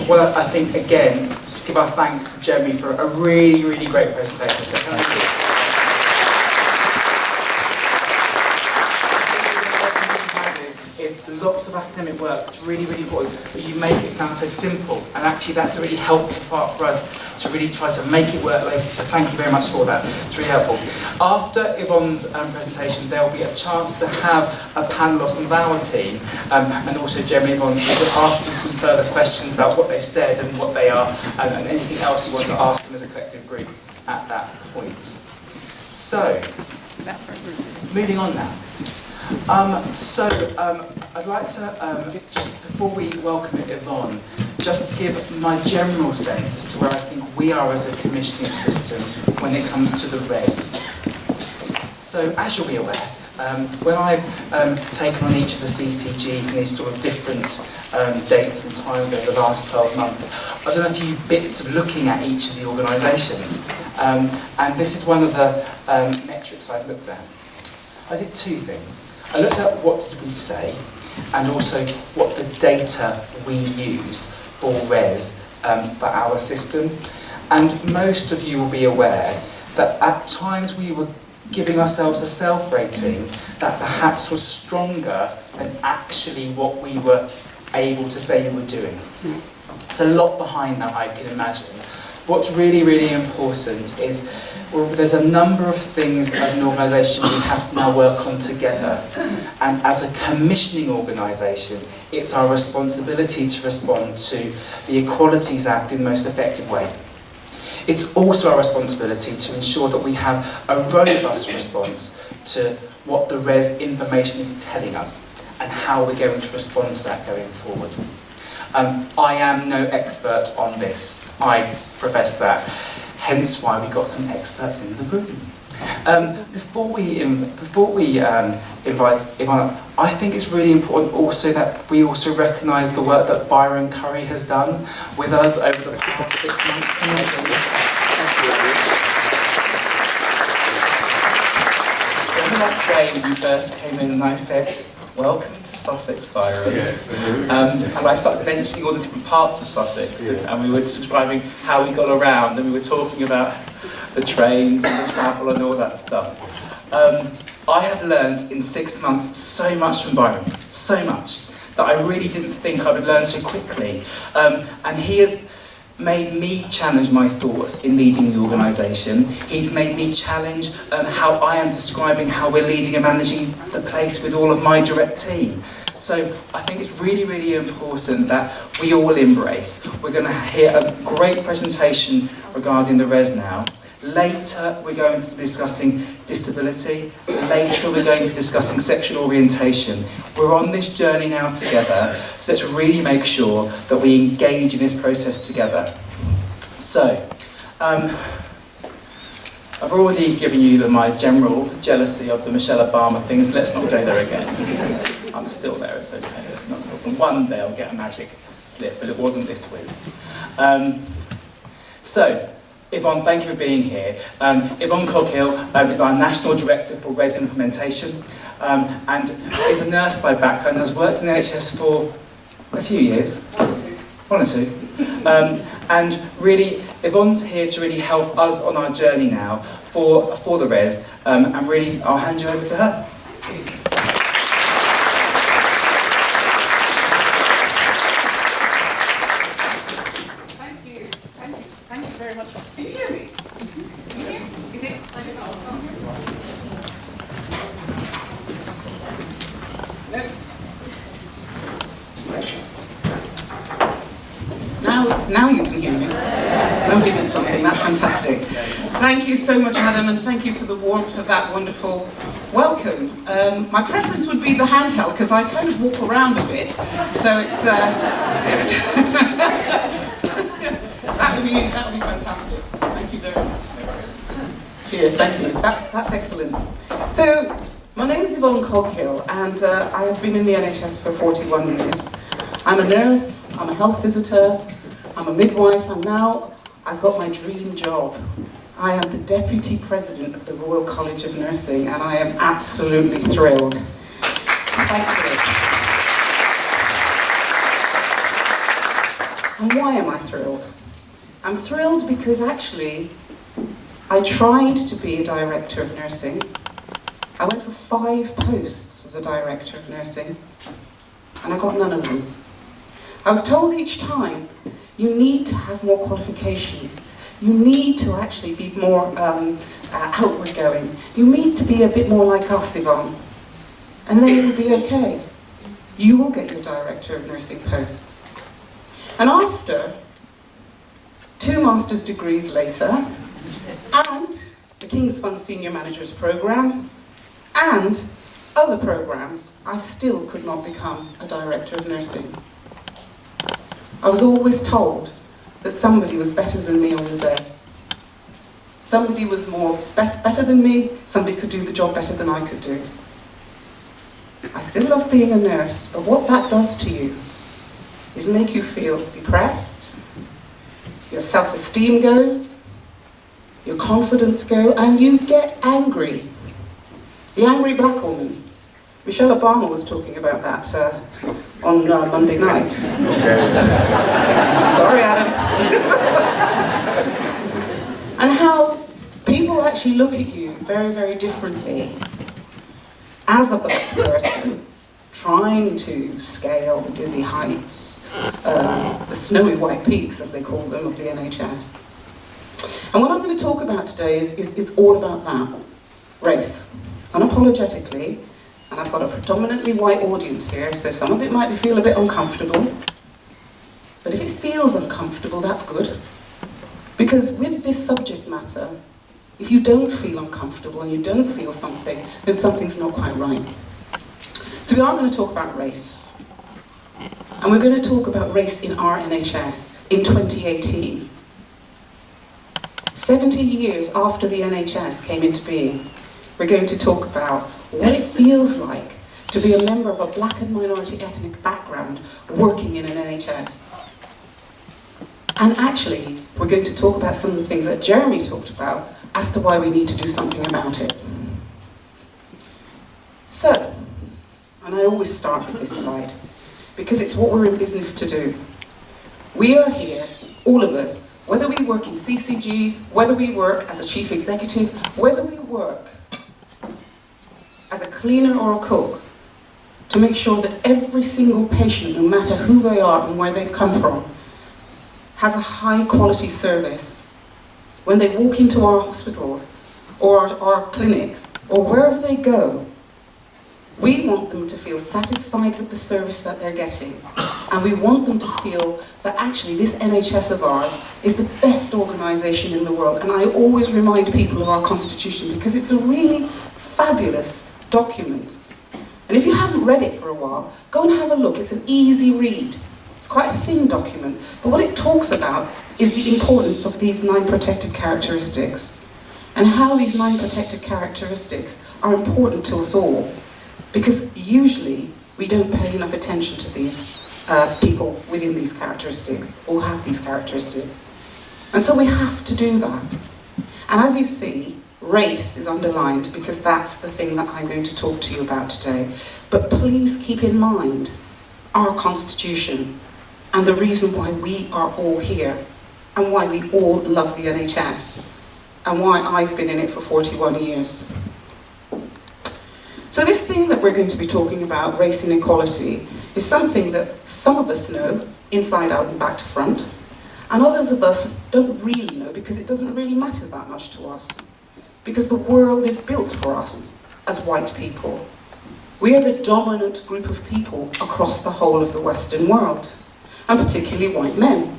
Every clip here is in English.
well, I think, again, give our thanks to Jeremy for a really, really great presentation. So thank you. Is lots of academic work. It's really, really important, but you make it sound so simple, and actually that's a really helpful part for us to really try to make it work like. So thank you very much for that. It's really helpful. After Yvonne's presentation, there will be a chance to have a panel of some of our team, and also Jeremy and Yvonne, so you can ask them some further questions about what they've said and what they are, and anything else you want to ask them as a collective group at that point. So, moving on now. I'd like to, just before we welcome Yvonne, just to give my general sense as to where I think we are as a commissioning system when it comes to the res. So, as you'll be aware, when I've taken on each of the CCGs and these sort of different dates and times over the last 12 months, I've done a few bits of looking at each of the organisations. And this is one of the metrics I've looked at. I did two things. I looked at what did we say, and also what the data we use for res for our system. And most of you will be aware that at times we were giving ourselves a self-rating that perhaps was stronger than actually what we were able to say we were doing. There's a lot behind that, I can imagine. What's really, really important is there's a number of things as an organisation we have to now work on together. And as a commissioning organisation, it's our responsibility to respond to the Equalities Act in the most effective way. It's also our responsibility to ensure that we have a robust response to what the res information is telling us and how we're going to respond to that going forward. I am no expert on this. I profess that. Hence why we got some experts in the room. Before we invite Yvonne, I think it's really important also that we also recognise the work that Byron Curry has done with us over the past 6 months. Remember that day when you first came in and I said, "Welcome to Sussex, Byron." And I started mentioning all the different parts of Sussex, and we were describing how we got around, and we were talking about the trains and the travel and all that stuff. I have learned in 6 months so much from Byron, so much, that I really didn't think I would learn so quickly. And he has made me challenge my thoughts in leading the organisation. He's made me challenge how I am describing how we're leading and managing the place with all of my direct team. So I think it's really, really important that we all embrace. We're going to hear a great presentation regarding the res now. Later we're going to be discussing disability. Later we're going to be discussing sexual orientation. We're on this journey now together, so let's really make sure that we engage in this process together. So, I've already given you my general jealousy of the Michelle Obama things. Let's not go there again. I'm still there, it's okay. It's not a problem. One day I'll get a magic slip, but it wasn't this week. Yvonne, thank you for being here. Yvonne Coghill is our National Director for Res Implementation, and is a nurse by background, has worked in the NHS for a few years, one or two. And really, Yvonne's here to really help us on our journey now for the res, and really, I'll hand you over to her. Now you can hear me. Somebody did something, that's fantastic. Thank you so much, madam, and thank you for the warmth of that wonderful welcome. My preference would be the handheld, because I kind of walk around a bit, so it's that would be fantastic. Thank you very much. Cheers, thank you. That's excellent. So, my name is Yvonne Coghill, and I have been in the NHS for 41 years. I'm a nurse, I'm a health visitor, I'm a midwife, and now I've got my dream job. I am the Deputy President of the Royal College of Nursing, and I am absolutely thrilled. Thank you. And why am I thrilled? I'm thrilled because actually I tried to be a director of nursing. I went for 5 posts as a director of nursing, and I got none of them. I was told each time, you need to have more qualifications. You need to actually be more outward going. You need to be a bit more like us, Yvonne. And then you'll be okay. You will get your director of nursing posts. And after 2 master's degrees later, and the King's Fund Senior Managers Programme, and other programmes, I still could not become a director of nursing. I was always told that somebody was better than me on the day. Somebody was better than me, somebody could do the job better than I could do. I still love being a nurse, but what that does to you is make you feel depressed, your self-esteem goes, your confidence goes, and you get angry. The angry black woman. Michelle Obama was talking about that on Monday night. Sorry, Adam. And how people actually look at you very, very differently as a black person, trying to scale the dizzy heights, the snowy white peaks, as they call them, of the NHS. And what I'm going to talk about today is all about that. Race. Unapologetically, and I've got a predominantly white audience here, so some of it might feel a bit uncomfortable. But if it feels uncomfortable, that's good. Because with this subject matter, if you don't feel uncomfortable and you don't feel something, then something's not quite right. So we are going to talk about race. And we're going to talk about race in our NHS in 2018. 70 years after the NHS came into being, we're going to talk about what it feels like to be a member of a black and minority ethnic background working in an NHS. And actually, we're going to talk about some of the things that Jeremy talked about as to why we need to do something about it. So, and I always start with this slide, because it's what we're in business to do. We are here, all of us, whether we work in CCGs, whether we work as a chief executive, whether we work as a cleaner or a cook, to make sure that every single patient, no matter who they are and where they've come from, has a high quality service. When they walk into our hospitals or our clinics or wherever they go, we want them to feel satisfied with the service that they're getting. And we want them to feel that actually this NHS of ours is the best organisation in the world. And I always remind people of our constitution because it's a really fabulous document. And if you haven't read it for a while, go and have a look. It's an easy read. It's quite a thin document, but what it talks about is the importance of these 9 protected characteristics and how these 9 protected characteristics are important to us all, because usually we don't pay enough attention to these people within these characteristics or have these characteristics. And so we have to do that. And as you see, race is underlined because that's the thing that I'm going to talk to you about today. But please keep in mind our constitution and the reason why we are all here and why we all love the NHS and why I've been in it for 41 years. So this thing that we're going to be talking about, race inequality, is something that some of us know inside out and back to front, and others of us don't really know because it doesn't really matter that much to us. Because the world is built for us as white people. We are the dominant group of people across the whole of the Western world, and particularly white men.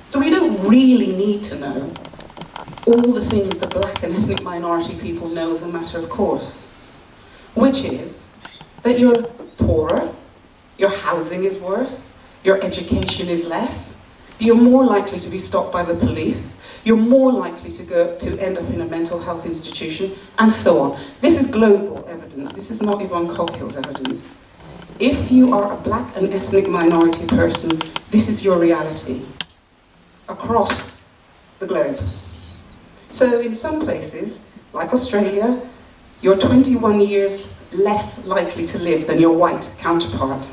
So we don't really need to know all the things that black and ethnic minority people know as a matter of course, which is that you're poorer, your housing is worse, your education is less, you're more likely to be stopped by the police, you're more likely to end up in a mental health institution, and so on. This is global evidence. This is not Yvonne Coghill's evidence. If you are a black and ethnic minority person, this is your reality across the globe. So in some places, like Australia, you're 21 years less likely to live than your white counterpart.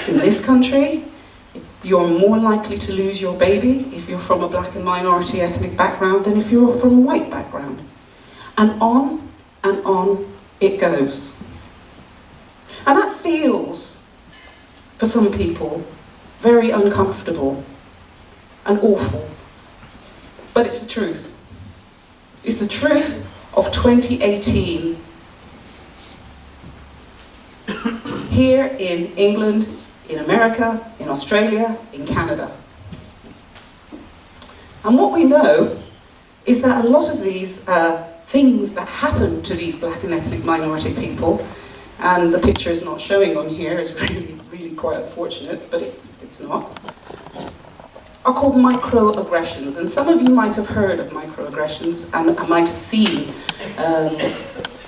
In this country, You're more likely to lose your baby if you're from a black and minority ethnic background than if you're from a white background. And on it goes. And that feels, for some people, very uncomfortable and awful. But it's the truth. It's the truth of 2018 here in England, in America, in Australia, in Canada. And what we know is that a lot of these things that happen to these black and ethnic minority people, and the picture is not showing on here, is really quite unfortunate, but it's not, are called microaggressions. And some of you might have heard of microaggressions and might have seen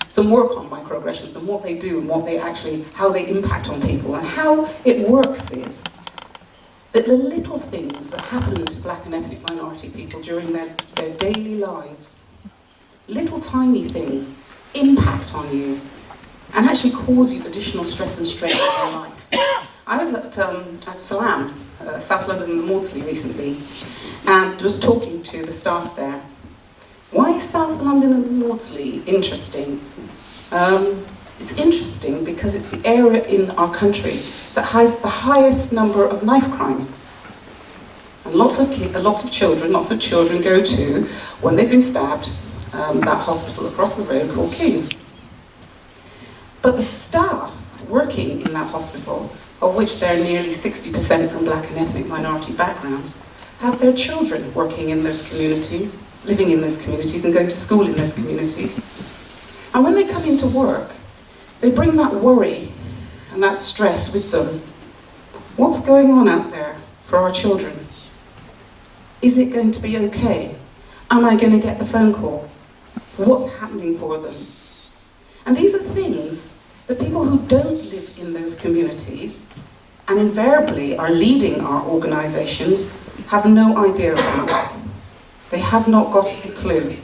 some work on microaggressions and what they do and what they actually, how they impact on people. And how it works is that the little things that happen to black and ethnic minority people during their daily lives, little tiny things, impact on you and actually cause you additional stress and strain in your life. I was at Salam, South London and Maudsley recently, and was talking to the staff there. Why is South London and Maudsley interesting? It's interesting because it's the area in our country that has the highest number of knife crimes. And lots of children go to, when they've been stabbed, that hospital across the road called King's. But the staff working in that hospital, of which there are nearly 60% from black and ethnic minority backgrounds, have their children working in those communities, living in those communities and going to school in those communities. And when they come into work, they bring that worry and that stress with them. What's going on out there for our children? Is it going to be okay? Am I going to get the phone call? What's happening for them? And these are things that people who don't live in those communities and invariably are leading our organisations have no idea about. They have not got a clue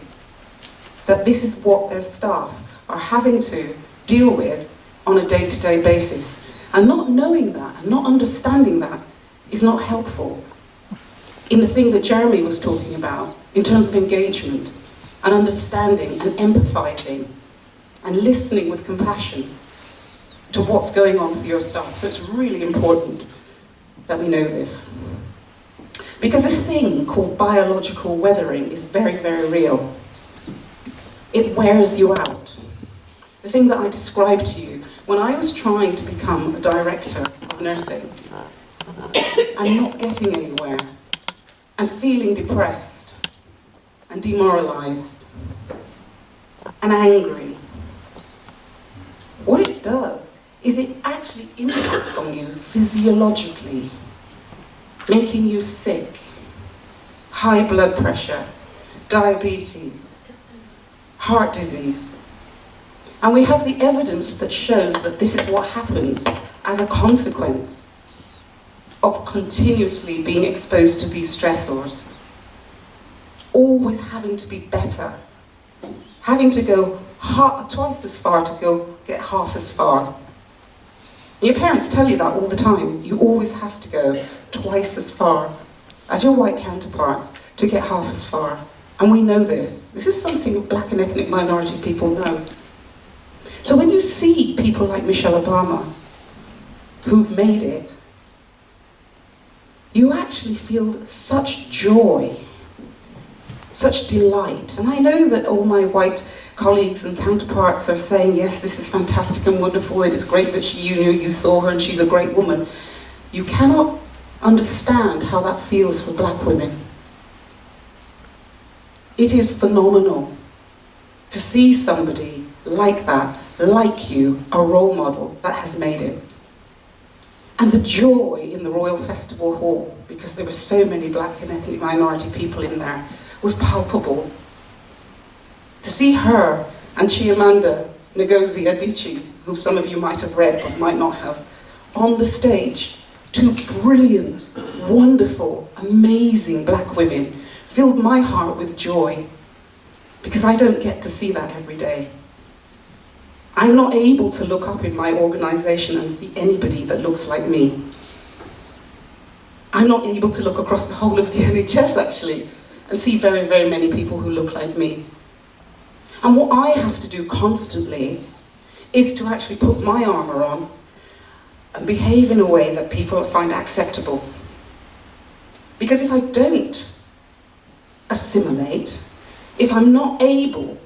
that this is what their staff are having to deal with on a day-to-day basis. And not knowing that and not understanding that is not helpful in the thing that Jeremy was talking about in terms of engagement and understanding and empathising and listening with compassion to what's going on for your staff. So it's really important that we know this. Because this thing called biological weathering is very, very real. It wears you out. The thing that I described to you, when I was trying to become a director of nursing and not getting anywhere and feeling depressed and demoralised and angry, what it does is it actually impacts on you physiologically, making you sick, high blood pressure, diabetes, heart disease. And we have the evidence that shows that this is what happens as a consequence of continuously being exposed to these stressors. Always having to be better, having to go twice as far to go get half as far. And your parents tell you that all the time. You always have to go twice as far as your white counterparts to get half as far. And we know this. This is something black and ethnic minority people know. So when you see people like Michelle Obama, who've made it, you actually feel such joy, such delight. And I know that all my white colleagues and counterparts are saying, yes, this is fantastic and wonderful, and it's great that you saw her and she's a great woman. You cannot understand how that feels for black women. It is phenomenal to see somebody like that, like you, a role model that has made it. And the joy in the Royal Festival Hall, because there were so many black and ethnic minority people in there, was palpable. To see her and Chimamanda Ngozi Adichie, who some of you might have read but might not have, on the stage, two brilliant, wonderful, amazing black women, filled my heart with joy, because I don't get to see that every day. I'm not able to look up in my organisation and see anybody that looks like me. I'm not able to look across the whole of the NHS actually and see very, very many people who look like me. And what I have to do constantly is to actually put my armour on and behave in a way that people find acceptable. Because if I don't assimilate, if I'm not able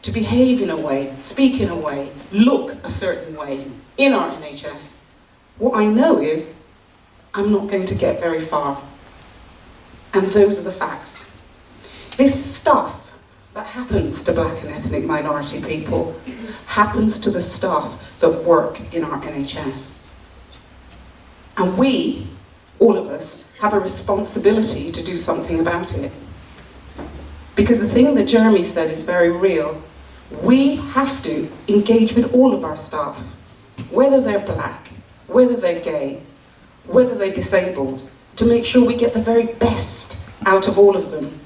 to behave in a way, speak in a way, look a certain way in our NHS, what I know is I'm not going to get very far. And those are the facts. This stuff that happens to black and ethnic minority people happens to the staff that work in our NHS. And we, all of us, have a responsibility to do something about it. Because the thing that Jeremy said is very real. We have to engage with all of our staff, whether they're black, whether they're gay, whether they're disabled, to make sure we get the very best out of all of them.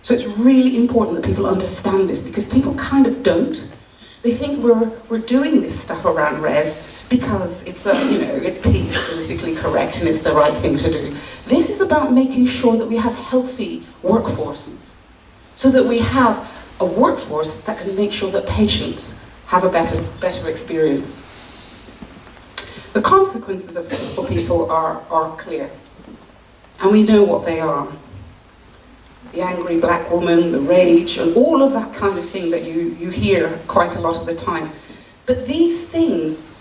So it's really important that people understand this, because people kind of don't. They think we're doing this stuff around res because it's it's politically correct and it's the right thing to do. This is about making sure that we have healthy workforce, so that we have a workforce that can make sure that patients have a better experience. The consequences for people are clear, and we know what they are. The angry black woman, the rage, and all of that kind of thing that you hear quite a lot of the time. But these things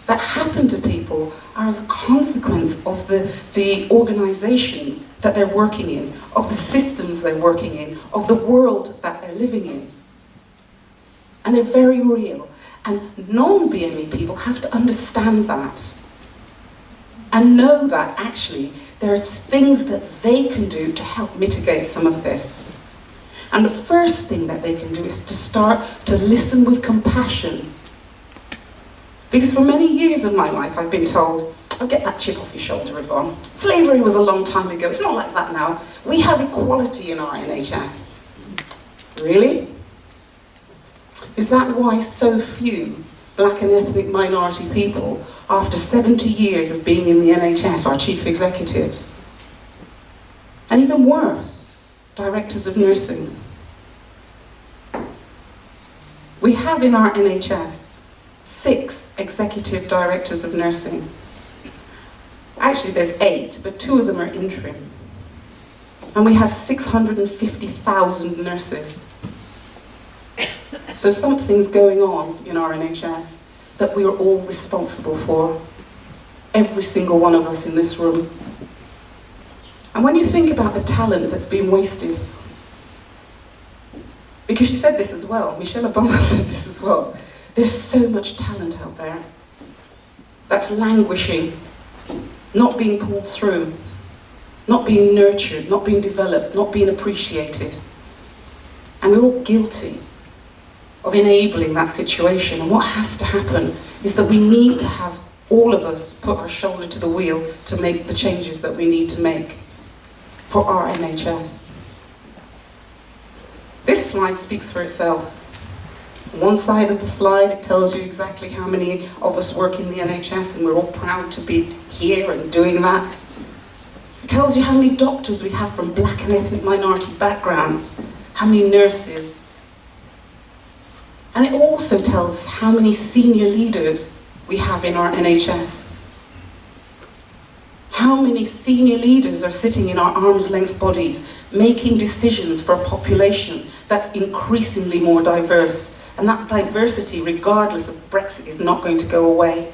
that happen to people are as a consequence of the organisations that they're working in, of the systems they're working in, of the world that they're living in. And they're very real. And non-BME people have to understand that. And know that actually there's things that they can do to help mitigate some of this. And the first thing that they can do is to start to listen with compassion. Because for many years of my life I've been told, oh, get that chip off your shoulder, Yvonne. Slavery was a long time ago, it's not like that now. We have equality in our NHS. Really? Is that why so few black and ethnic minority people, after 70 years of being in the NHS, are chief executives? And even worse, directors of nursing. We have in our NHS 6 executive directors of nursing. Actually there's 8, but 2 of them are interim. And we have 650,000 nurses. So something's going on in our NHS that we are all responsible for, every single one of us in this room. And when you think about the talent that's being wasted, because she said this as well, Michelle Obama said this as well, there's so much talent out there that's languishing, not being pulled through, not being nurtured, not being developed, not being appreciated. And we're all guilty of enabling that situation. And what has to happen is that we need to have all of us put our shoulder to the wheel to make the changes that we need to make for our NHS. This slide speaks for itself. On one side of the slide it tells you exactly how many of us work in the NHS, and we're all proud to be here and doing that. It tells you how many doctors we have from black and ethnic minority backgrounds, how many nurses. And it also tells us how many senior leaders we have in our NHS. How many senior leaders are sitting in our arm's length bodies, making decisions for a population that's increasingly more diverse. And that diversity, regardless of Brexit, is not going to go away.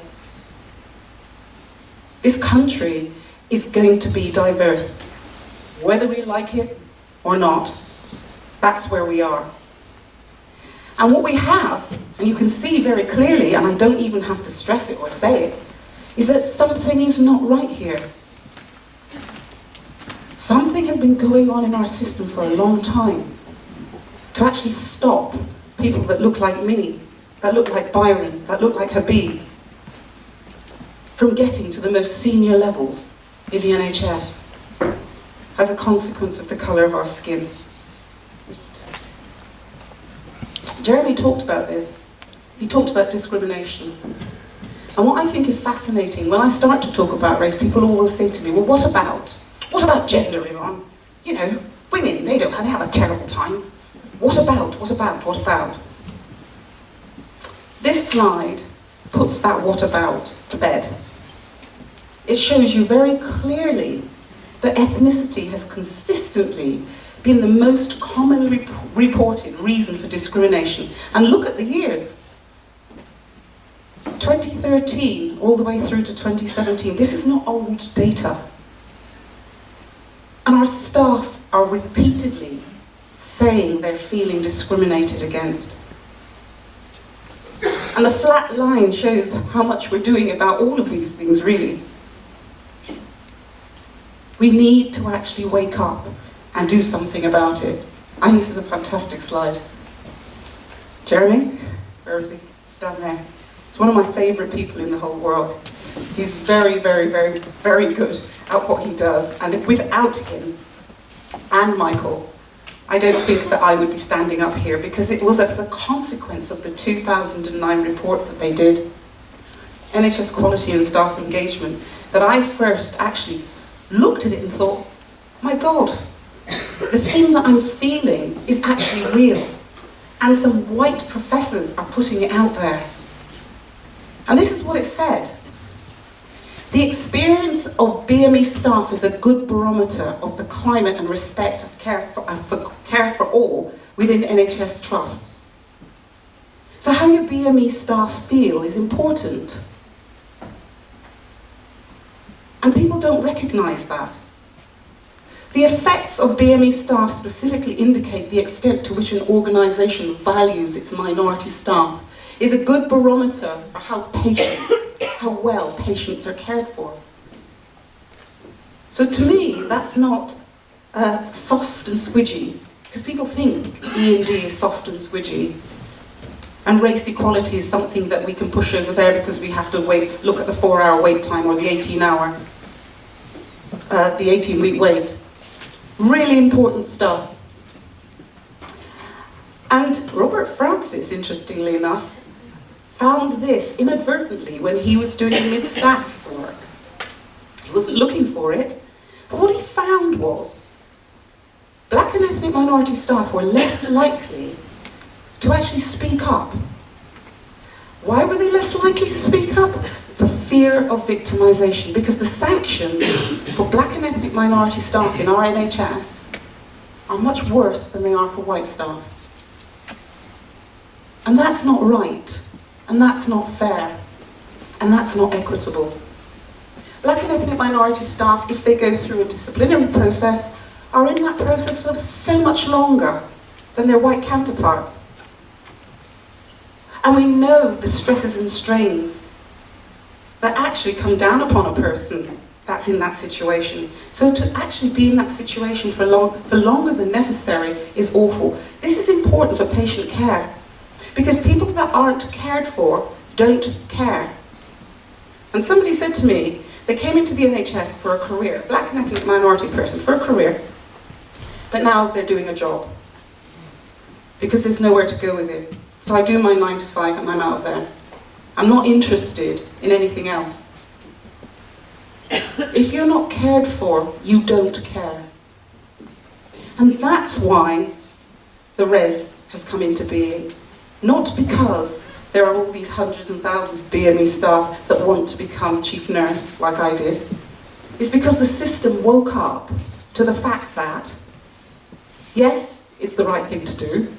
This country is going to be diverse, whether we like it or not. That's where we are. And what we have, and you can see very clearly, and I don't even have to stress it or say it, is that something is not right here. Something has been going on in our system for a long time to actually stop people that look like me, that look like Byron, that look like Habib, from getting to the most senior levels in the NHS as a consequence of the colour of our skin. Jeremy talked about this. He talked about discrimination. And what I think is fascinating, when I start to talk about race, people always say to me, well, what about? What about gender, Yvonne? You know, women, they have a terrible time. What about, what about, what about? This slide puts that what about to bed. It shows you very clearly that ethnicity has consistently been the most commonly reported reason for discrimination. And look at the years. 2013 all the way through to 2017. This is not old data. And our staff are repeatedly saying they're feeling discriminated against. And the flat line shows how much we're doing about all of these things, really. We need to actually wake up and do something about it. I think this is a fantastic slide. Jeremy, where is he? It's down there. It's one of my favourite people in the whole world. He's very, very, very, very good at what he does. And without him and Michael, I don't think that I would be standing up here, because it was as a consequence of the 2009 report that they did, NHS Quality and Staff Engagement, that I first actually looked at it and thought, my God, the thing that I'm feeling is actually real. And some white professors are putting it out there. And this is what it said. The experience of BME staff is a good barometer of the climate and respect of care for all within NHS trusts. So how your BME staff feel is important. And people don't recognise that. The effects of BME staff specifically indicate the extent to which an organisation values its minority staff is a good barometer for how well patients are cared for. So to me, that's not soft and squidgy, because people think E&D is soft and squidgy, and race equality is something that we can push over there because we have to look at the 4-hour wait time or the 18-week wait. Really important stuff. And Robert Francis, interestingly enough, found this inadvertently when he was doing mid-staff's work. He wasn't looking for it, but what he found was black and ethnic minority staff were less likely to actually speak up. Why were they less likely to speak up? For fear of victimisation, because the sanctions for black and ethnic minority staff in our NHS are much worse than they are for white staff. And that's not right. And that's not fair, and that's not equitable. Black and ethnic minority staff, if they go through a disciplinary process, are in that process for so much longer than their white counterparts. And we know the stresses and strains that actually come down upon a person that's in that situation. So to actually be in that situation for longer than necessary is awful. This is important for patient care, because people that aren't cared for don't care. And somebody said to me, they came into the NHS for a career, black and ethnic minority person, for a career, but now they're doing a job, because there's nowhere to go with it. So I do my 9 to 5 and I'm out of there. I'm not interested in anything else. If you're not cared for, you don't care. And that's why the res has come into being. Not because there are all these hundreds and thousands of BME staff that want to become chief nurse, like I did. It's because the system woke up to the fact that, yes, it's the right thing to do.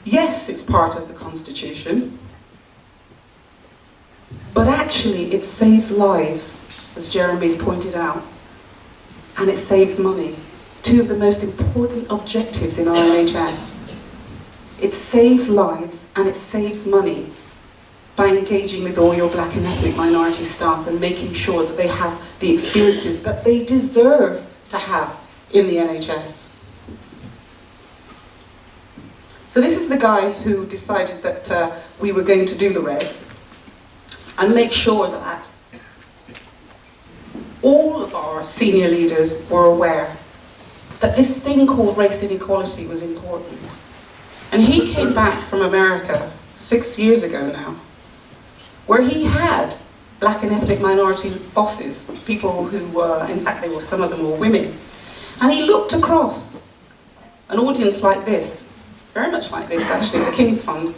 Yes, it's part of the Constitution. But actually, it saves lives, as Jeremy's pointed out. And it saves money. Two of the most important objectives in our NHS. It saves lives and it saves money by engaging with all your black and ethnic minority staff and making sure that they have the experiences that they deserve to have in the NHS. So this is the guy who decided that we were going to do the res and make sure that all of our senior leaders were aware that this thing called race inequality was important. And he came back from America 6 years ago now, where he had black and ethnic minority bosses, people who were, in fact, some of them were women. And he looked across an audience like this, very much like this actually, the King's Fund,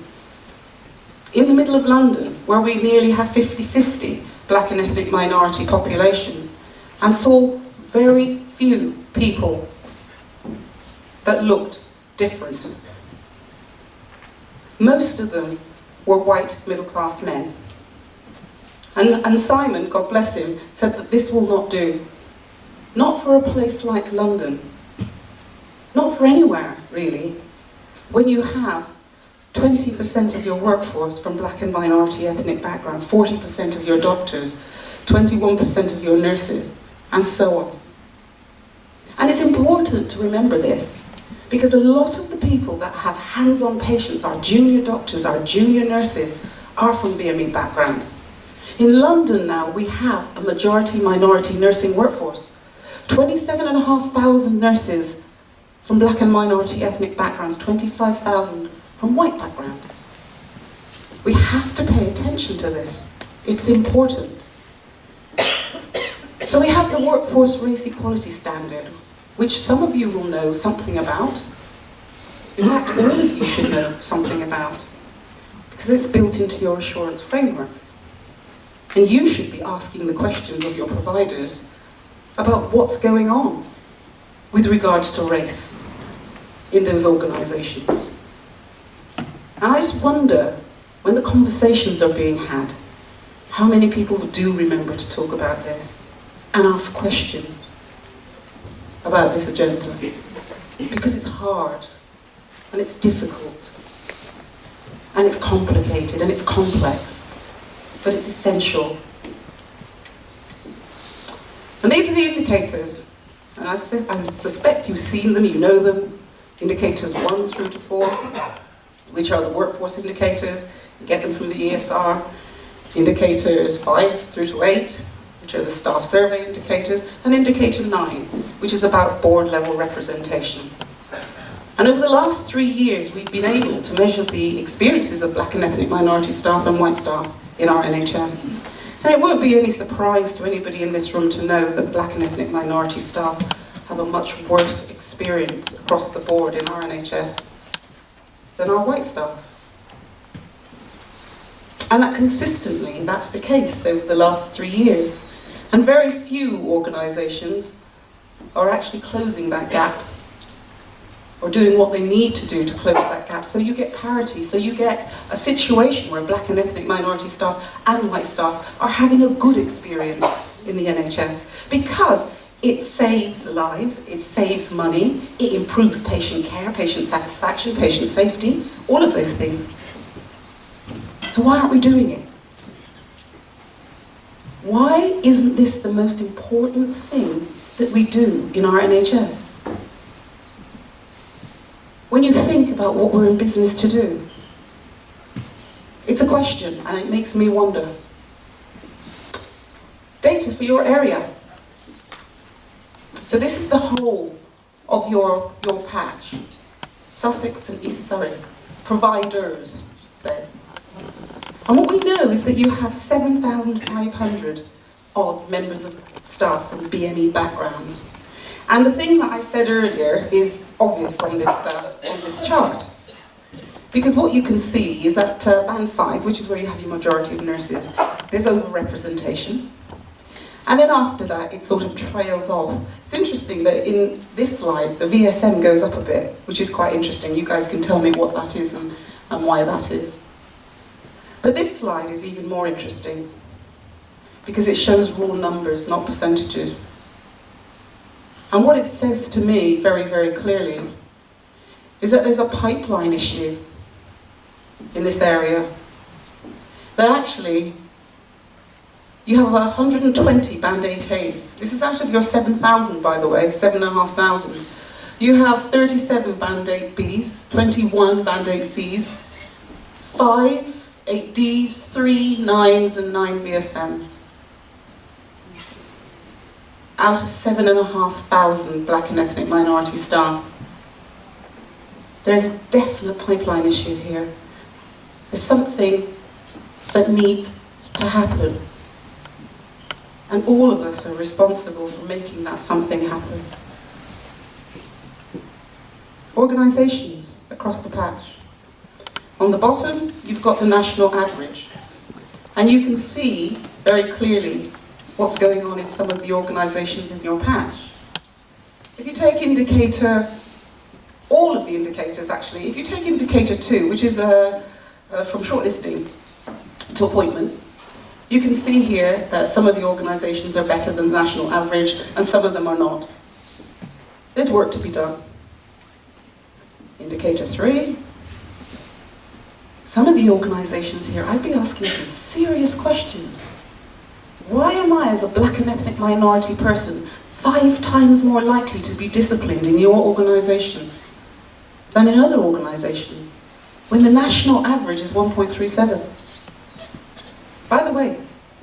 in the middle of London, where we nearly have 50-50 black and ethnic minority populations, and saw very few people that looked different. Most of them were white middle-class men. And Simon, God bless him, said that this will not do. Not for a place like London. Not for anywhere, really. When you have 20% of your workforce from black and minority ethnic backgrounds, 40% of your doctors, 21% of your nurses, and so on. And it's important to remember this, because a lot of the people that have hands-on patients, our junior doctors, our junior nurses, are from BME backgrounds. In London now, we have a majority minority nursing workforce. 27,500 nurses from black and minority ethnic backgrounds, 25,000 from white backgrounds. We have to pay attention to this. It's important. So we have the Workforce Race Equality Standard, which some of you will know something about. In fact, all of you should know something about, because it's built into your assurance framework. And you should be asking the questions of your providers about what's going on with regards to race in those organisations. And I just wonder, when the conversations are being had, how many people do remember to talk about this and ask questions about this agenda? Because it's hard, and it's difficult, and it's complicated, and it's complex, but it's essential. And these are the indicators, and I suspect you've seen them, you know them, indicators 1 through to 4, which are the workforce indicators. You get them from the ESR. Indicators 5 through to 8, which are the staff survey indicators, and indicator 9, which is about board level representation. And over the last 3 years, we've been able to measure the experiences of black and ethnic minority staff and white staff in our NHS. And it won't be any surprise to anybody in this room to know that black and ethnic minority staff have a much worse experience across the board in our NHS than our white staff. And that consistently, that's the case over the last 3 years. And very few organisations are actually closing that gap, or doing what they need to do to close that gap. So you get parity, so you get a situation where black and ethnic minority staff and white staff are having a good experience in the NHS, because it saves lives, it saves money, it improves patient care, patient satisfaction, patient safety, all of those things. So why aren't we doing it? Why isn't this the most important thing that we do in our NHS? When you think about what we're in business to do, it's a question, and it makes me wonder. Data for your area. So this is the whole of your patch. Sussex and East Surrey. Providers, I should say. And what we know is that you have 7,500 odd members of staff from BME backgrounds. And the thing that I said earlier is obvious on this chart. Because what you can see is that band 5, which is where you have your majority of nurses, there's overrepresentation. And then after that, it sort of trails off. It's interesting that in this slide, the VSM goes up a bit, which is quite interesting. You guys can tell me what that is and why that is. But this slide is even more interesting, because it shows raw numbers, not percentages. And what it says to me very, very clearly is that there's a pipeline issue in this area. That actually, you have 120 Band 8As. This is out of your 7,000, by the way, 7,500. You have 37 Band 8Bs, 21 Band 8Cs, 5 8Ds, 3 9s, and 9 VSMs. Out of 7,500 black and ethnic minority staff. There's a definite pipeline issue here. There's something that needs to happen. And all of us are responsible for making that something happen. Organisations across the patch. On the bottom, you've got the national average. And you can see very clearly what's going on in some of the organisations in your patch. If you take indicator, all of the indicators actually, if you take indicator 2, which is from shortlisting to appointment, you can see here that some of the organisations are better than the national average and some of them are not. There's work to be done. Indicator 3. Some of the organisations here, I'd be asking some serious questions. Why am I, as a black and ethnic minority person, 5 times more likely to be disciplined in your organisation than in other organisations, when the national average is 1.37? By the way,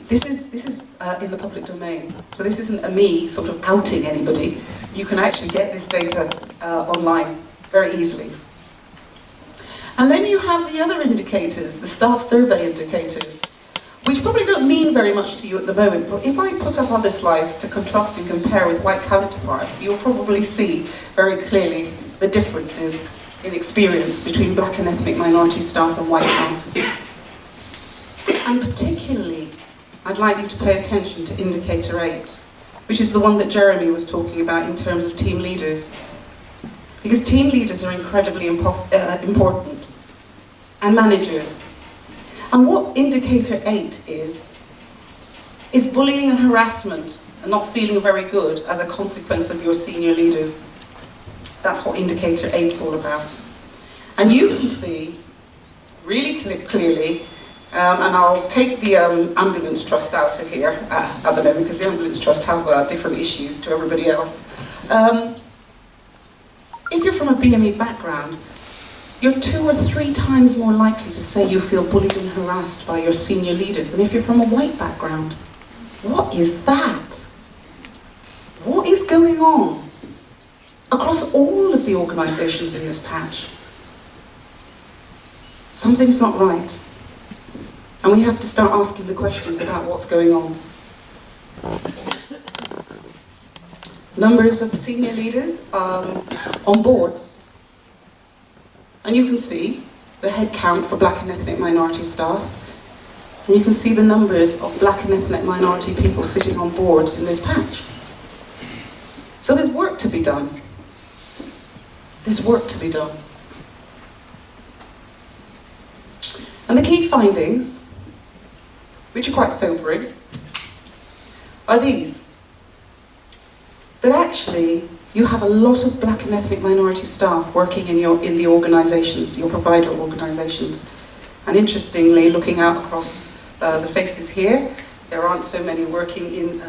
this is in the public domain, so this isn't a me sort of outing anybody. You can actually get this data online very easily. And then you have the other indicators, the staff survey indicators, which probably don't mean very much to you at the moment, but if I put up other slides to contrast and compare with white counterparts, you'll probably see very clearly the differences in experience between black and ethnic minority staff and white staff. And particularly, I'd like you to pay attention to indicator 8, which is the one that Jeremy was talking about in terms of team leaders. Because team leaders are incredibly important, and managers. And what indicator 8 is bullying and harassment and not feeling very good as a consequence of your senior leaders. That's what indicator 8 is all about. And you can see really clearly, and I'll take the ambulance trust out of here at the moment, because the ambulance trust have different issues to everybody else. If you're from a BME background, you're 2 or 3 times more likely to say you feel bullied and harassed by your senior leaders than if you're from a white background. What is that? What is going on across all of the organisations in this patch? Something's not right. And we have to start asking the questions about what's going on. Numbers of senior leaders on boards. And you can see the head count for black and ethnic minority staff. And you can see the numbers of black and ethnic minority people sitting on boards in this patch. So there's work to be done. There's work to be done. And the key findings, which are quite sobering, are these. That actually, you have a lot of black and ethnic minority staff working in the organisations, your provider organisations. And interestingly, looking out across the faces here, there aren't so many working in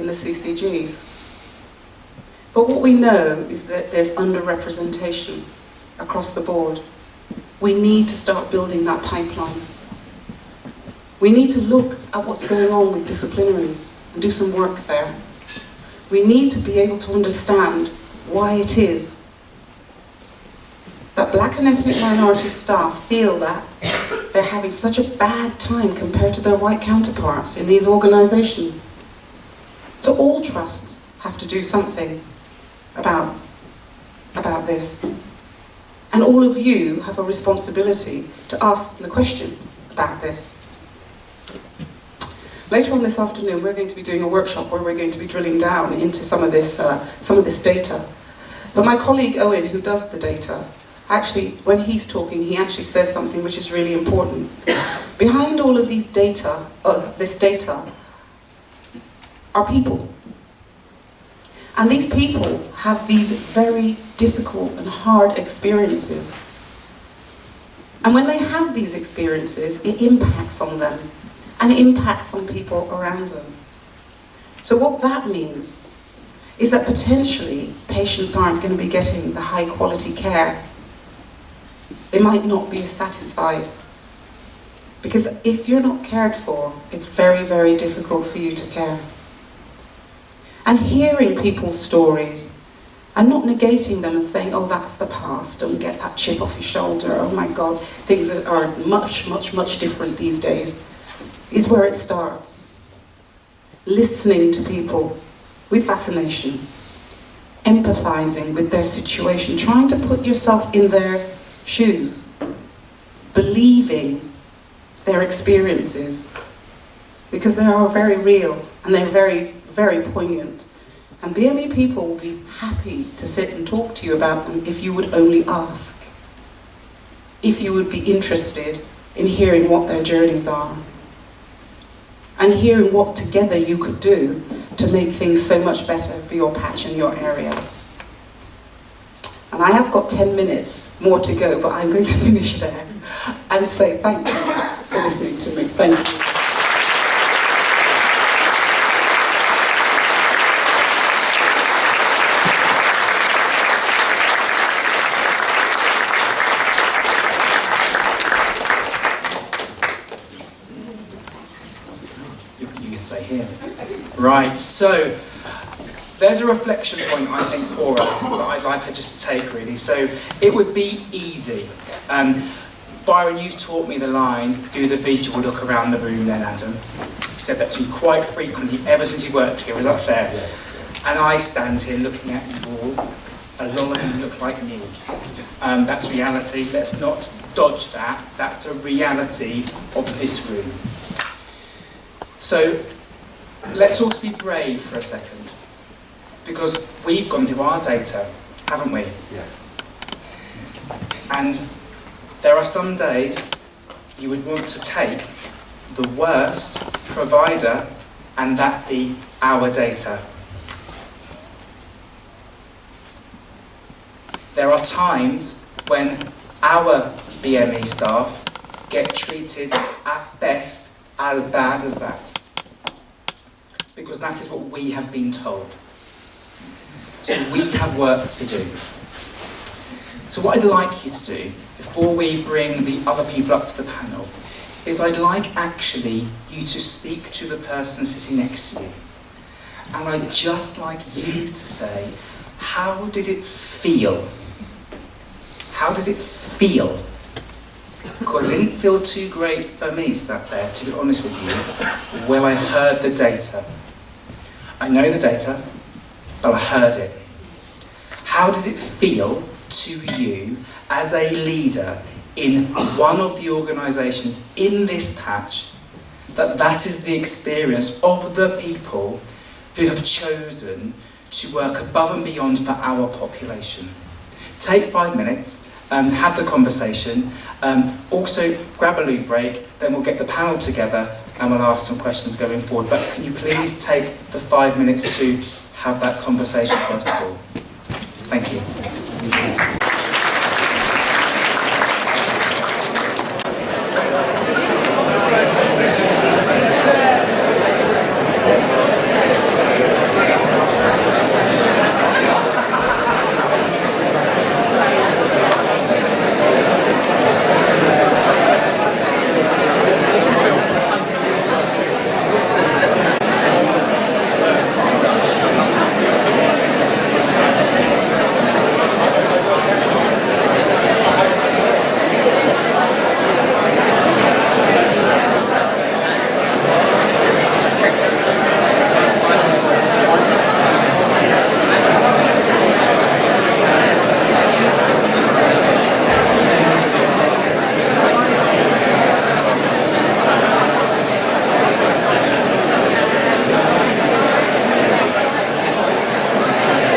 the CCGs. But what we know is that there's underrepresentation across the board. We need to start building that pipeline. We need to look at what's going on with disciplinaries and do some work there. We need to be able to understand why it is that black and ethnic minority staff feel that they're having such a bad time compared to their white counterparts in these organisations. So all trusts have to do something about this. And all of you have a responsibility to ask the questions about this. Later on this afternoon, we're going to be doing a workshop where we're going to be drilling down into some of this data. But my colleague Owen, who does the data, actually, when he's talking, he actually says something which is really important. Behind all of these data, this data, are people. And these people have these very difficult and hard experiences. And when they have these experiences, it impacts on them. And it impacts on people around them. So what that means is that potentially patients aren't going to be getting the high quality care. They might not be as satisfied. Because if you're not cared for, it's very, very difficult for you to care. And hearing people's stories and not negating them and saying, oh, that's the past, don't get that chip off your shoulder, oh my God, things are much, much, much different these days. is where it starts. Listening to people with fascination, empathizing with their situation, trying to put yourself in their shoes, believing their experiences, because they are very real and they're very, very poignant. And BME people will be happy to sit and talk to you about them if you would only ask, if you would be interested in hearing what their journeys are, and hearing what together you could do to make things so much better for your patch and your area. And I have got 10 minutes more to go, but I'm going to finish there and say thank you for listening to me. Thank you. You can say here. Right, so there's a reflection point, I think, for us that I'd like to just take, really. So it would be easy. Byron, you've taught me the line, do the visual look around the room then, Adam. He said that to me quite frequently ever since he worked here. Was that fair? Yeah. And I stand here looking at you all. A lot of you look like me. That's reality. Let's not dodge that. That's a reality of this room. So let's also be brave for a second. Because we've gone through our data, haven't we? Yeah. And there are some days you would want to take the worst provider and that be our data. There are times when our BME staff get treated at best as bad as that. Because that is what we have been told. So we have work to do. So what I'd like you to do, before we bring the other people up to the panel, is I'd like actually you to speak to the person sitting next to you. And I'd just like you to say, how did it feel? How did it feel? Because it didn't feel too great for me sat there, to be honest with you, when I heard the data. I know the data, but I heard it. How did it feel to you as a leader in one of the organisations in this patch that is the experience of the people who have chosen to work above and beyond for our population? Take 5 minutes, have the conversation, also grab a loo break, then we'll get the panel together and we'll ask some questions going forward. But can you please take the 5 minutes to have that conversation first of all? Thank you.